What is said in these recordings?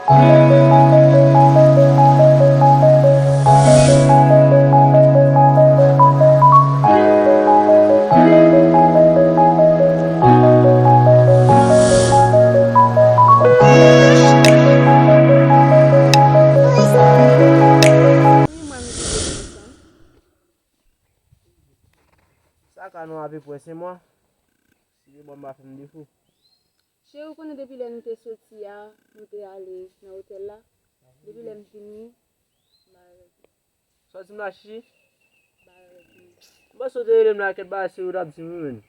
Ça, quand on a fait pour 5 mois, si bon, m'a fait un défaut. Chez vous, quand depuis que nous sommes sortis, nous sommes allés dans l'hôtel là. Depuis que nous sommes finis, Sorti ma chi, bah sauter le market bah c'est au rab si vous.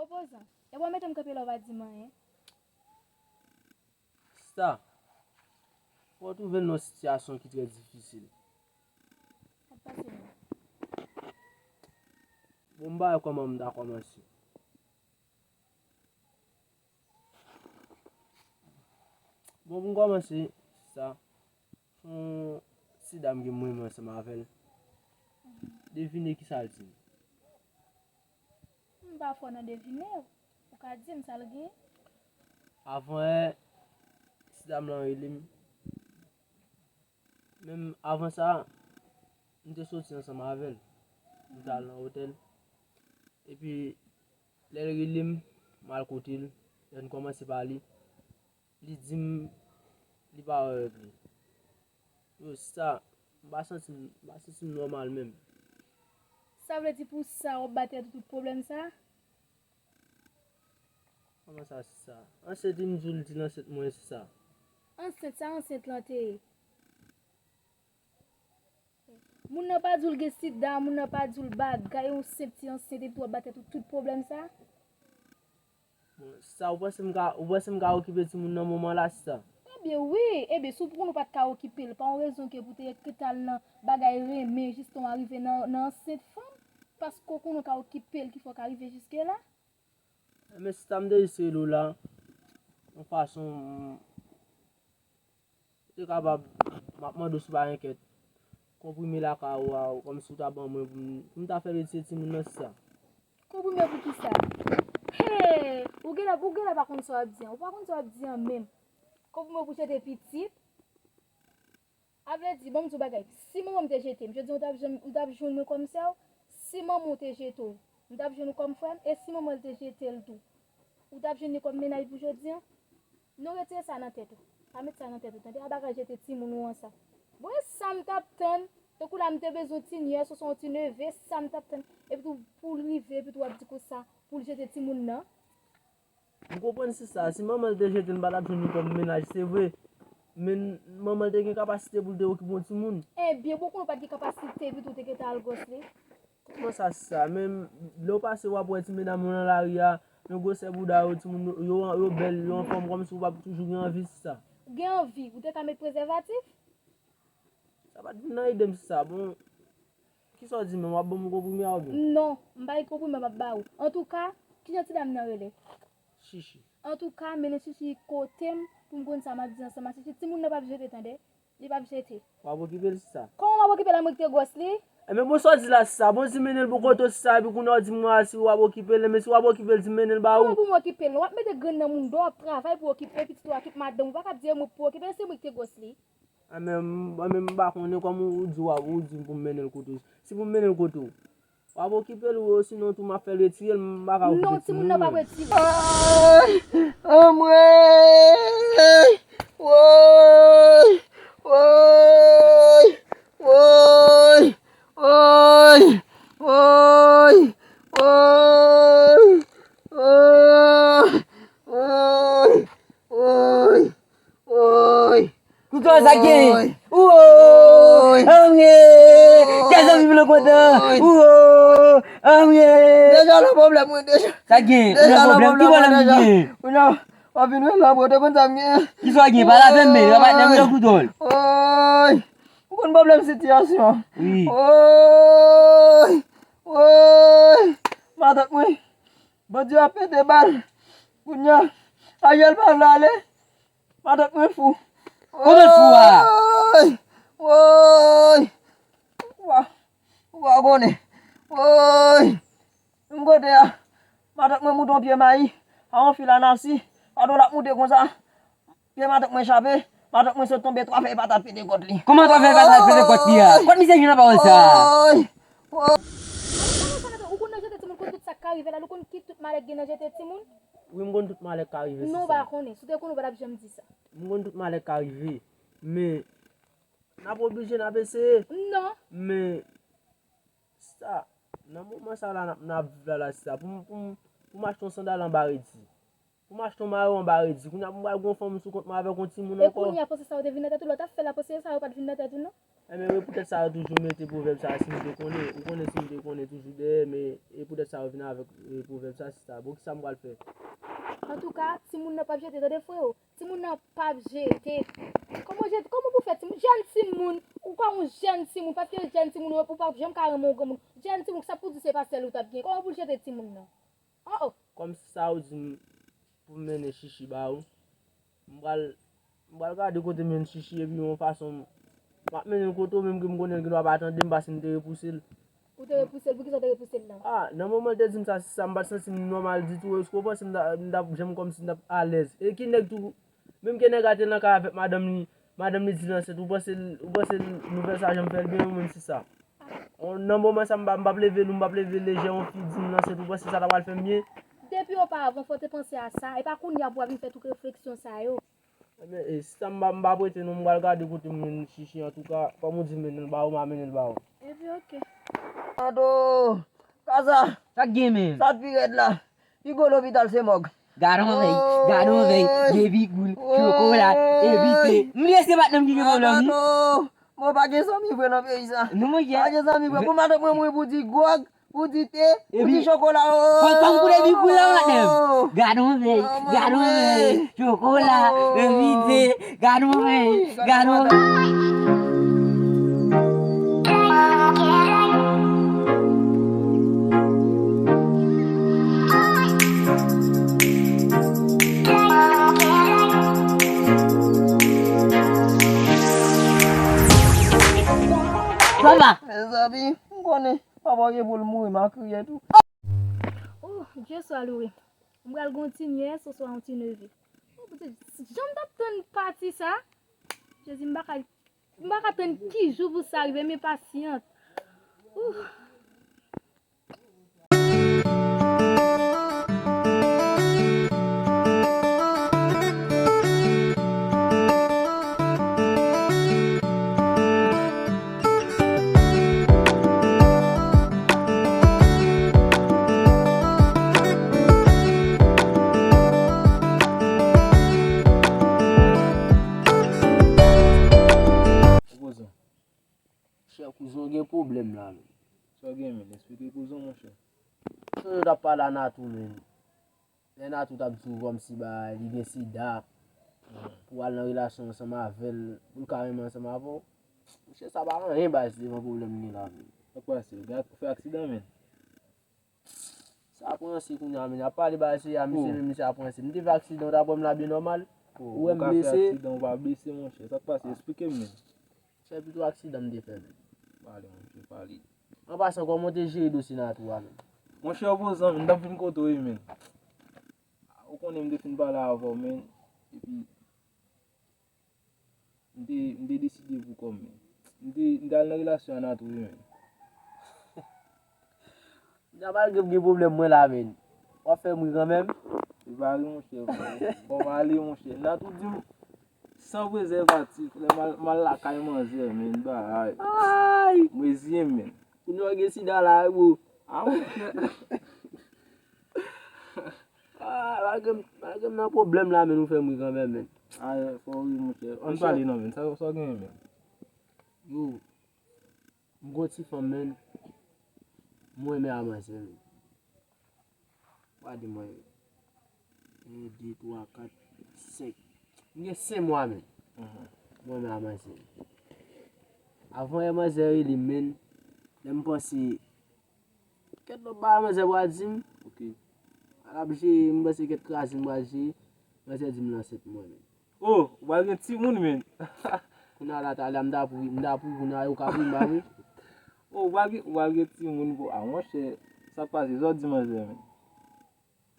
opposant. Et moi, mettre un capé là, va dire, hein. Ça, faut trouver une situation qui est très difficile. Bon, bah, comment on a commencé? Bon, on commence ça. Si dame qui moi, ça m'appelle. Deviner qui ça dit. Je ne vais pas faire deviner. Ou ka dire, ça le gagne. Avant, si dame là, même avant ça, on était sorti ensemble avec elle. On était allé dans l'hôtel. Et puis, les rilim, mal côté, on commence à parler. Il dit, il va avec lui. Yo, ça, c'est normal même. Ça veut dire pour ça, on battait tout problème ça? Comment ça, c'est ça? En cette jour, dit dans cette mois, c'est ça. Enceinte ça, enceinte lanté. Moun n'a pas dit le sida, moun n'a pas dit le bagay, on septi enceinte et tout, battre tout problème ça? Bon, ça, ou pas se m'ka occupé de mon moment là, c'est ça. Eh bien oui, eh bien sou pour nous pas de occuper, pas en raison que pour te que tal nan bagay remé justement arriver dans cette femme parce qu'on nous ka occuper qu'il faut qu'arriver jusque là. Mais si tu me dis c'est là, en façon, tu es capable, maintenant de pas inquiète. Comprimer la ou comme si tu as bon, pour t'as fait retirer tout le monde, c'est ça. Comprimer pour qui ça? Hey, ou gela pas contre ça bien, ou pas contre ça bien même. Comprimer pour jeter petit. Avait dit bon tout bagay. Si maman te jeté, je dis on t'a joué comme ça. Si maman te jeté, on t'a joué comme frère et si maman te jeté le tout. Ou t'a joué comme ménage pour jodi. Non retirer ça dans tête. Pas mettre ça dans tête. Tandis à bagage jeter ti moun ou ça. Bon ça me tape tan. Donc là me te besoin ti hier 69 ça me tape tan et puis pour river puis toi dit ça pour jeter ti moun nan. Vous comprenez c'est ça, si maman te jette une balade comme ménage, c'est vrai. Mais maman te une capacité pour te occuper de tout le monde. Eh bien beaucoup n'ont pas de capacité puis tout est à gosse. Comment ça c'est ça? Même l'eau passe ou après tu mets dans la rue, Nous gosse bouda yo belle, yo en forme comme si vous pas toujours en vie ça. Gen envie, ou te ka mettre préservatif? Ça va venir idem ça. Bon, qui ça dit mais moi bon mon compromis à bien. Non, m'pa y compris m'a ba ou. En tout cas, qui j'en ti dame nan relé? Chichi. En tout cas, mene chichi côté pour m'gon ça m'a dit ensemble. Chichi ti moun n'a pas jeté tande. Il pas jeté. On va occuper ça. Comment m'a occuper la moitié gosse li? Mais bon ça dit là ça. Bon si menel pour côté ça puis qu'on a dit moi si on va occuper mais si on va occuper dit menel ba Comment ou. pour m'occuper? On va mettre grain dans moun do travail pour occuper petit toi occuper madame. On va pas dire moi pour occuper c'est moi qui gosse li. Même ba connait comme ou dit pour menel côté. Si pour menel côté. On va occuper ou sinon tout m'a fait retirer m'ba ka occuper. Non, si moun n'a pas retirer. Amwe! Woy! Woy! Woy! Woy! Woy! Woy! Woy! Woy! Woy! Kuto sakit. Woy! Woy! Amye! Qu'est-ce que vous le comptez? Woy! Amye! Déjà le problème, déjà. Sakit. Déjà Le problème qui va la mouiller? Udah, wapin wela bote kon samye. Qui soit qui pas la peine mais va pas le couteau. Oy! Kon problem situation. Oui. Oy! Oy! Matak mwe. Baju ape de bal. Punya. Ayel bal lale. Matak mwe fou. Comment fou ah? Oy! Oy! Wah. Wah gone. Oy! Ngote ya. Matak mwe mouton pied maï. On file anasi. Ado la moude comme ça. Pied matak mwe échappé. Matak mwe se tomber trois fois patate pété côte li. Comment tu fais pas faire quoi là? Quoi misère je n'ai pas ça. Oy! Ou kon jeté ti moun kon tout ça arrivé là, ou kon ki tout malek gen jeté ti moun? Oui, m'gon tout mal est arrivé. Non ba connait. Sou te kon ba j'aime dire ça. M'gon tout mal est arrivé. Mais n'a pas obligé n'a baisser. Non. Mais ça dans moment ça là ça pour m'acheter un sandal en baridi. Pour m'acheter un maillot en baridi. Qu'on a une femme sous compte avec un petit moun Et encore. qu'on y a pensé ça ou devine tête, l'autre fait la pensée ça ou pas devine tête non? Mais peut-être ça a toujours mettre proverbe ça si me connaît, ou connaît si me connaît toujours there mais et peut-être ça venir avec proverbe ça c'est ça. Bon ça me va le faire. En tout cas, si moun n'a pas jeté dans des frères, si moun n'a pas jeté, comment vous faites? Jeune si moun, ou quoi un jeune si moun, parce que jeune si moun, ou pas j'aime carrément comme jeune si moun, ça pour dire c'est pas celle ou t'as bien. Comment vous jeter si moun non? Oh oh. Comme ça ou dit pour mener chichi ba ou. M'bral regarder côté men chichi et puis on façon m'a mener côté même que me connaît que doit pas attendre me passer me repousser. Ou te repousser, pour qui ça te repousser là? Ah, dans le moment de dire ça me sens normal du tout. Est-ce que vous pensez que j'aime comme si à l'aise. Et qui n'est tout même qui n'est gâté dans cas avec madame ni dit là c'est vous pensez nouvelle ça j'aime faire bien même si ça. Dans le moment ça m'a lever léger on fi dit là c'est vous pensez ça va le faire mieux. Depuis auparavant, faut te penser à ça. Et pas qu'on y a pour faire toute réflexion ça yo. Mais si ça m'a prêté nous me regarder côté mon chichi en tout cas comme on dit men ba ou ma men ba ou. Et puis ok. Aduh, Kaza, Sakit men. saat piret lah. Igo l'hôpital c'est mog. Garon veille, baby cool, chocolat, éviter. M'laisse pas n'aime qui problème. Aduh, mau pakai sami gue na pays ça. Nous moi Pakai sami gue, pour matak moi pour di guag, pour di thé, pour puis, di chocolat. Pang pour les cool là madame. Garon veille, chocolat, éviter. Garon veille. Papa. Sabi, ngone, papa ge bol mou ma kriye tout. Oh, Dieu soit loué. On va continuer ce soir on continue. J'aime d'apprendre partie ça. Je dis m'baka attendre qui jour pour ça arriver mes patientes. Ouh. Cher cousin gen problème là. So gen men, explique cousin mon cher. Je dois pas là na tout men. Lè nan tout ap djou kom si ba li gen sida pou al nan relasyon ansama avèl pou kareman ansama avò. Monshe sa ba an rien baz devan problem ni la men. Sa kwa se, gars fè accident men. Sa apren se koun ya men, a pali ba se ya mise men mise apren se. Mte fè accident ta bom la bi normal. Ou Ou m ka fè blese. accident, ou va blese monshe. Sa kwa se, explique men. Se plutôt accident mte fè men. Pali monshe, pali. An pasan kon monte jere dosi nan tou men. Monshe opozan men, dap fin koto yi men. Ou konen mde fin bala avò men. E pi mde deside pou kom men. Mde al nan relasyon nan tou yi men. Jamal gen problem mwen la men. Ou fè mwen kan men. E va ali monshe, bon va ali monshe. Nan tout di m, sans prezervatif, mal la kay manje men, ba ay. Ay! Mwen ziye men. Koun yo gen sida la yo. A monshe. Ah, bagem nan problem la men ou fè mwen kan men. Ay, fò yi monshe. On pali nan men, sa gen men. Yo, mgo ti fam men, mwen me amanse men. Wadi mwen, 1, 2, 3, 4, 5. Mwen 5 mwa men, mwen me amanse. Avon amanse li men, lem pansi, ket lo ba amanse wadzim, Ok. alabje mbase ket krasin wadzim, mwen dim lan 7 mwen men. Oh, wal gen ti moun men. Kuna la tala mda pou kuna yo kabri mba men. Oh, wal gen ti moun bo. A monshe, sa pase, zon di manje men.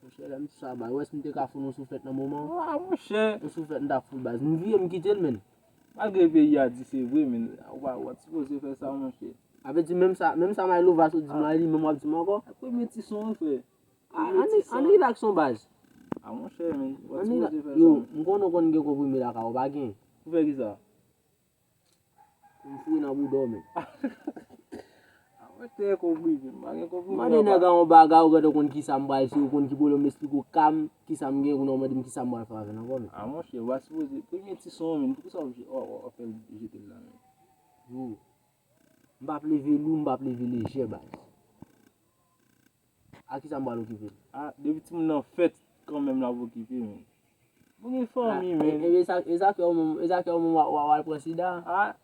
Mwen chè lem tout sa ba, wè si mte ka foun nou souflet nan mouman. A monshe, Nou souflet nda foun baz. Mwen viye mkitel men. malgre pe yi a di se vwe men. Wat suppose fè sa monshe. Ave di menm sa may lo vaso di man li, menm wap di man ko. Akwe meti son fè. An li lak son baz. A monshe men, wat An li lak. suppose fè sa Yo, monshe. mwen konon kon gen kopri me la ka, ou bagen. Pou fè ki sa? Mwen fwe nan bou do men. A monshe kompri men, bagen kompri Man de nega an baga ou gade kon ki sa mbal si, ou kon ki bolo mespliko kam, ki sa mgen ou nan mwen dim ki sa mbal fave nan ko men. A monshe, wat suppose, pou meti son men, pou sa ou fè jete la men. Yo, mbap leve lou, mbap leve leje baz. A ki sa mbal okipe. A, debi ti moun nan fèt, kan mèm la vò kipe men. Pou gen fòmi men. E zake ou mwen wal presida. A,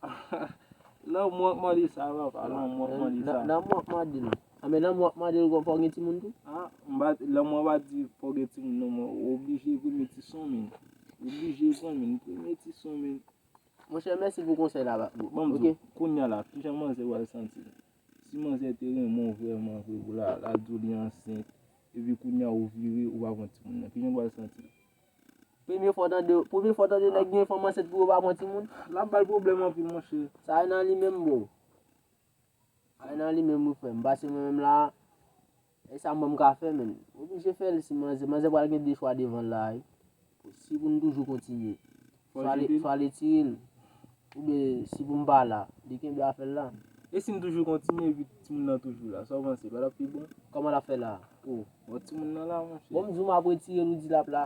la mwen di sa wap, ala mwen di sa. Nan mwen di nou. Ame nan mwen di nou kon fò gen ti moun tou. A, la mwen ba di fòge ti moun nan mwen, oblije pou meti son men. Oblije pou meti son men. Mwen chè mersi pou konsey la ba. Bon, Ok. konya la, pijan manje wale santi. Si manje teren moun vreman pou la dou li ansen, evi konya ou vire ou avon ti moun nan. Pijan wale santi. Premier fò tan de nèk gen fòman set pou ou ba mwen ti moun. La bal problem an pi monshe. Sa nan li menm bo. Sa nan li menm ou fè. Mbase menm la. E sa mwen ka fè men. Oblije fè li si manje. Manje wale gen de chwa devan la. Si pou nou toujou kontinye. Fwa le tiril. Ou be si pou mba la. Diken be a fè la. E si m toujou kontinye evi ti moun nan toujou la, sa avanse, ba la pi bon. Koman la fè la? Oh, ti moun nan la monshe. Bon mzou m apre tiril ou di la pla.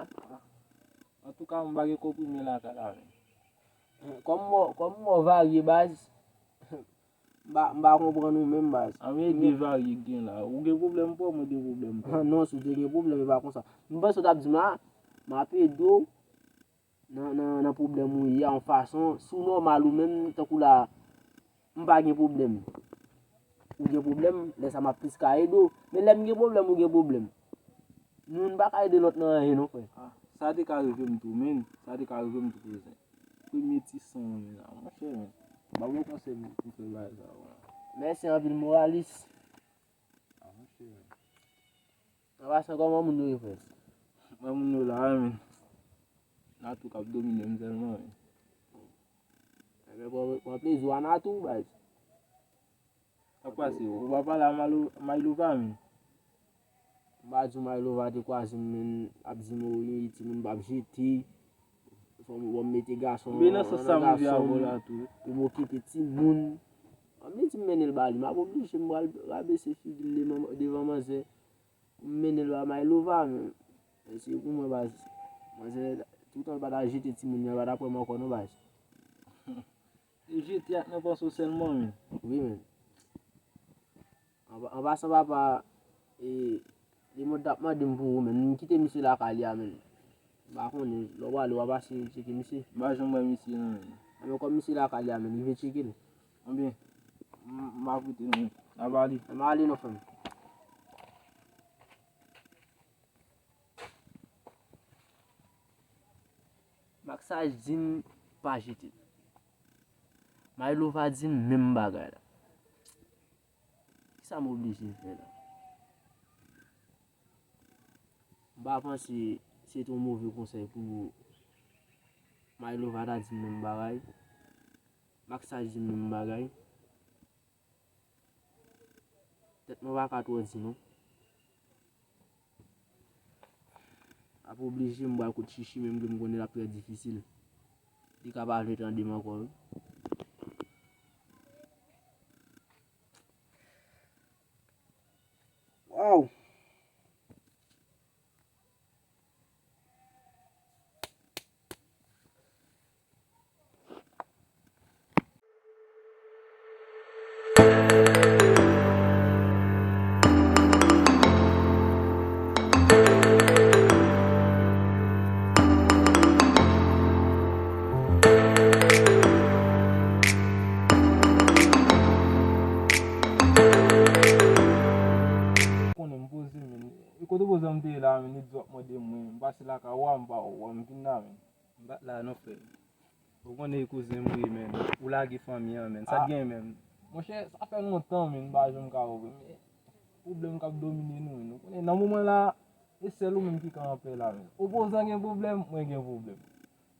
En tout ka m bagye komprime la ka la men. Kom mwen varye baz. Mba kompran nou menm baz. A men de varye gen la. Ou gen problem pou, mwen gen problem pou. Non, sou te gen problem e ba kon sa. Mwen sou tap di ma apè do nan problem ou yi an fason. Sou normal ou men takou la mba gen problem. Ou gen problem, lè sa ma plis ka e do. Men lè m gen problem ou gen problem. Nou n baka e de lot nan yon fè. Sa de ka revem tou men. Sa de ka revem tou prezen. Premier ti son men. A monshe men. Ba wou konse pou fè la e sa. Mersi an vil moralis. A monshe men. An vasan kon moun nou yon fè. Mwen moun nou la men. Natou kap domine mzelman men. Mwen plez ou an atou baz. A kwa se, ou va pala Mailova men. Mba djou Mailova te kwa zin men abzim ou yi ti moun bab jeti. Wom mette gason. Be nan sa samouvi a vola tou. Ou mou kipe ti moun. Mwen ti menel bali. Mwen oblige mwen rabe se figil devan manze. Menel ba Mailova men. Se kou mwen baz. Manze tout an bada jeti ti moun yon bada pou mwen konon baz. E jeti ak nan pa soselman men. Oui men. An basan pa pa Li mwen tap mande pour men, mwen kite monsieur la kalia men. Ba konne, lo wale wa pase cheke monsieur. Ba jom mwen misi nan men. Mais comme monsieur la kalia men, il veut checker. Anbyen, mwa koute nan. Abali. Ma ale no fam. Maksaj din pa jete. Maïlo va din même bagay la. Ki sa m'oblige fè la? Ba panse c'est un mauvais conseil pour Maïlo va da din même bagay. Maksaj din même bagay. Peut-être moi va ka trop di non. A pou oblige m'boy kout chichi même que m'konne la très difficile. Di ka pa vle tande encore. Wow. Kote bo zamte la men, ni drop mo de mwen. Basi la ka wam ba wam vina men. Bat la no fe. Ou konne kouzen mwen men. Ou la ge fami an men. Sa gen men. Mwen che, sa fe nou tan men ba jom ka ou men. Problem kap domine nou men. Konne nan mouman la, e sel ou men ki kan apel la men. Ou pou zan gen problem, mwen gen problem.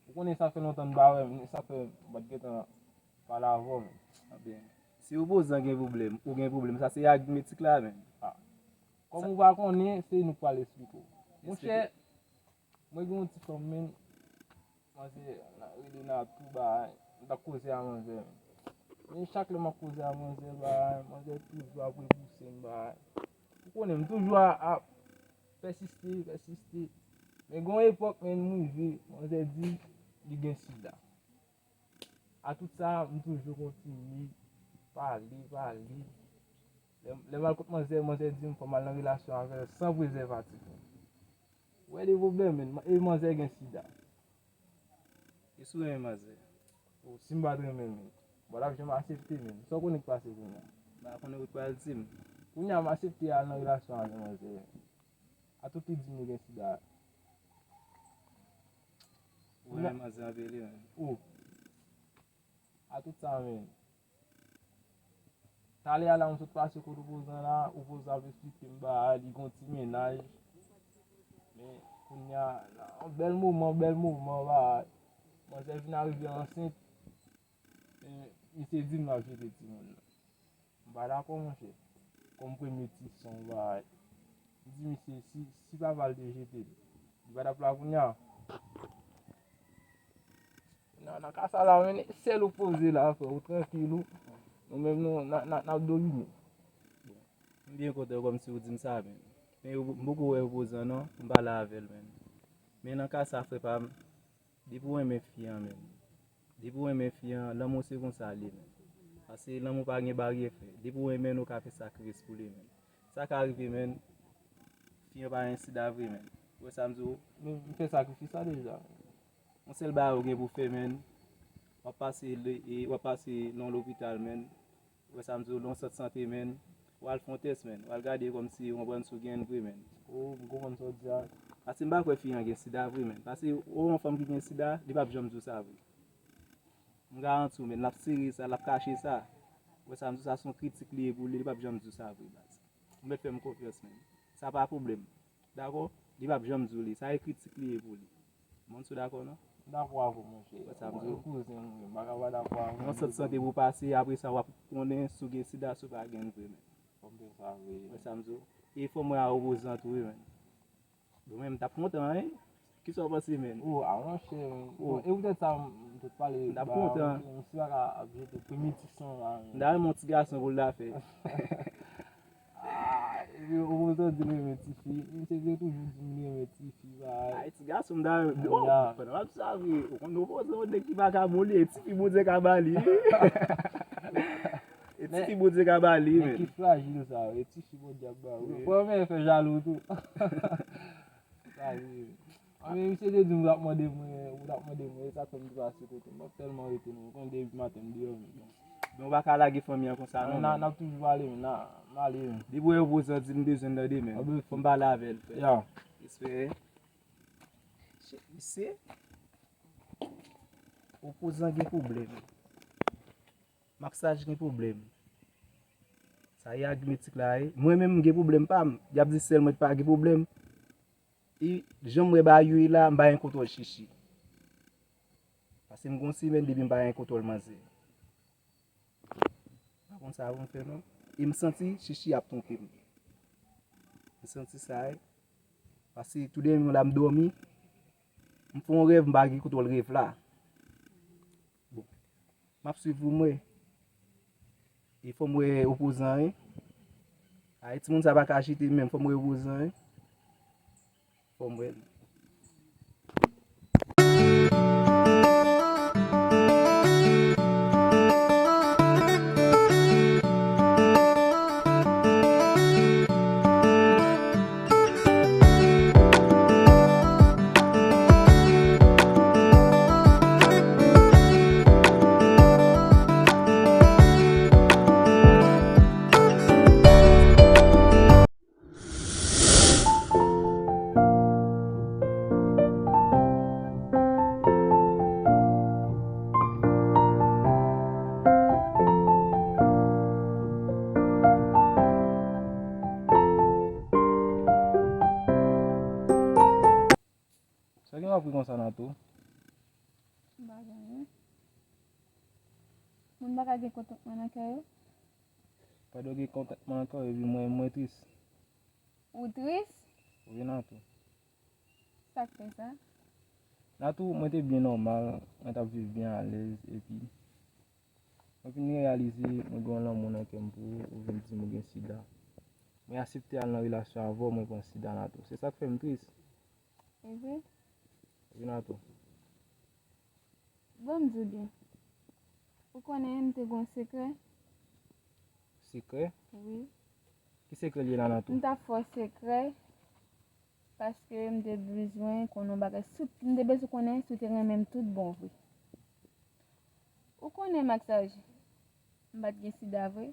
Ou konne sa fe nou tan ba we men. Sa fe bat getan pala avon men. Aben. Si ou pou zan gen problem, ou gen problem, sa se aritmetik la men. Comme on va connaître, c'est nous pas l'expliquer. Mon cher, moi j'ai un petit femme men, moi c'est na tout ba, on causer à manger. Mais chaque fois m'a causer à manger ba, moi j'ai toujours après pousser ba. Vous connaissez toujours à persister. Mais gon époque men moi j'ai dit il gagne sida. À tout ça, on toujours continue parler. Le mal kote mwen se di m fò mal nan relasyon avè sans prezervatif. Wè de problem men, e mwen se gen sida. E sou yon mwen se. Ou si m badre men. Bon ak jè m asepte men. So konen k pase konen. Ba konen wè kwa el tim. Konen m asepte al nan relasyon avè mwen se. A tout ki di m gen sida. Wè mwen se avè li men. Ou. A tout sa men. Tale ala on sot pase kote opozan la, opozan ve explique mba, li gonti menaj. Men, kounya, bel mouvment ba, mwen se vin arrive enceinte, mi se di mwa jete ti moun. Mba la kon mwen che, kon premi ti son ba, di mi se, si pa val de jete, di ba da pla kounya. Nan kasa la men, sel opoze la, ou tranquille ou. Ou même nous, n'a dominer. Bien côté comme si vous dites ça, mais beaucoup opposants, non, on va la avec même. Mais dans le cas, ça fait pas, des pour mes filles, même. Des pour mes filles, l'amour c'est comme ça, parce que l'amour pas de barrière. Des pour mes nous, fait sacrifice pour lui, même. Ça qui arrive, même, fille pas ainsi d'avril, même. Ouais, ça me dit, mais je fais sacrifice ça déjà. On sait le barreau pour faire, même. On va passer dans l'hôpital, men. On va dans cette santé, men. On va faire un test, men. On va regarder comme si on prend sous gain vrai, men. Oh, comment ça dit? Parce que je ne sais pas si on a sida vrai, men. Parce que une femme qui a sida, elle ne peut pas jamais dire ça vrai. Je garantis, men. La série, ça, la caché ça. On va ça son critique lié pour lui, elle ne peut pas jamais dire ça vrai. On va faire confiance, men. Ça pas de problème. D'accord? Il ne peut pas jamais dire ça. Ça est critique lié pour lui. Vous êtes d'accord, non? D'accord, mon cher. Ça me dit. On se sent pour passer, après ça, on est sous le sida, sous la gain. Ça me dit. Il faut moi opposer en tout. Donc, même, t'as content, hein? Qui sont passés, men? Oh, mon cher. Et vous êtes ça, je te parle. T'as content. Je suis à le premier petit son. D'ailleurs, mon petit garçon, vous l'avez fait. Ou mwen di mwen ti fi, mwen se toujours di mwen ti fi ba. Ay ti gason da, pwè nan sa vi, ou kon nou pose ou dek ki baka moli, ti fi mwen de ka bali. ti fi bote ka bali Men ki men. fragile sa, e ti fi bon diap ba. Pou men fè jalou tou. Sa li. A men mse de di mou dap mande mwen, sa kon mou ase kote. Mwen telman rete nou, kon de maten di yo men. Don baka la ge fami an kon sa non. Nan ap toujou ale men, nan ale men. Di bo yo boze di m bezon de men. Fon ba la vel. Ya. Espere. Se. Opozan gen problem. Maksaj gen problem. Sa y agmetik la e. Mwen men gen problem pam. Yap di sel mwen pa gen problem. Jom mwen ba yu la mba yon kotol chichi. Pase m gonsi men debi mba yon kotol manze. Kon sa avon fè non. E m senti chichi ap tonke m. M senti sa e. Pase tout den m la m dormi. M fon rev mba gen kotol rev la. Bon. Map suivou mwen. E fò mwen opozan e. A eti moun sa baka achite men fò mwen opozan e. Fò mwen. Sa gen wap pri kon sa nan tou? Bagan. Moun baka gen kontak man akay yo. Pa do gen kontak man akay yo, mwen tris. Ou tris? Ou gen nan tou. Sak fe sa? Nan tou mwen te bien normal, mwen tap viv bien alez, epi mwen fin realize mwen gwen lan moun anken pou, ou ven di mwen gen sida. Mwen asipte al nan relasyon avon mwen kon sida nan tou. Se sak fe m tris. E ve? Ou gen nan tou. Bon mdou bien. Ou konen mte gon sekre? Sekre? Oui. Ki sekre li nan tou? Mta fos sekre. Paske mte bezwen konon bagay. Mte bezwen konen souteren menm tout bon vwe. Ou konen maksaj? Mbat gen sida vwe?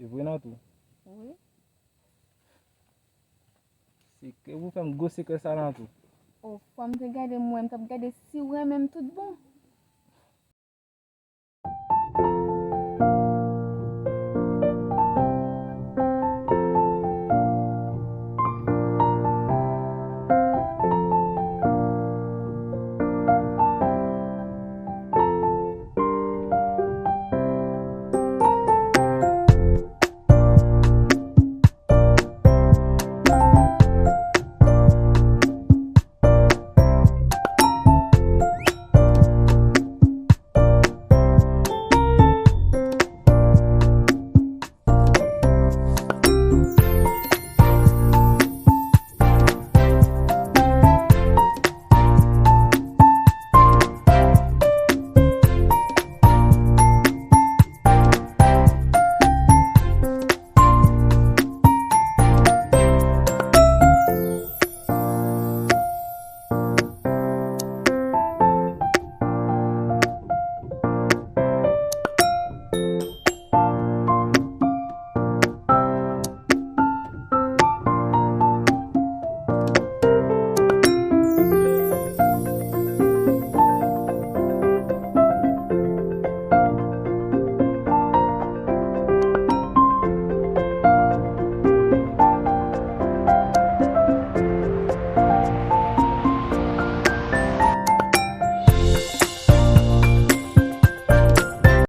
E vwe nan tou? Oui. Sekre, ou fèm go sekre sa nan tou? Ou fwa mte gade mwen, mte gade si wè menm tout bon.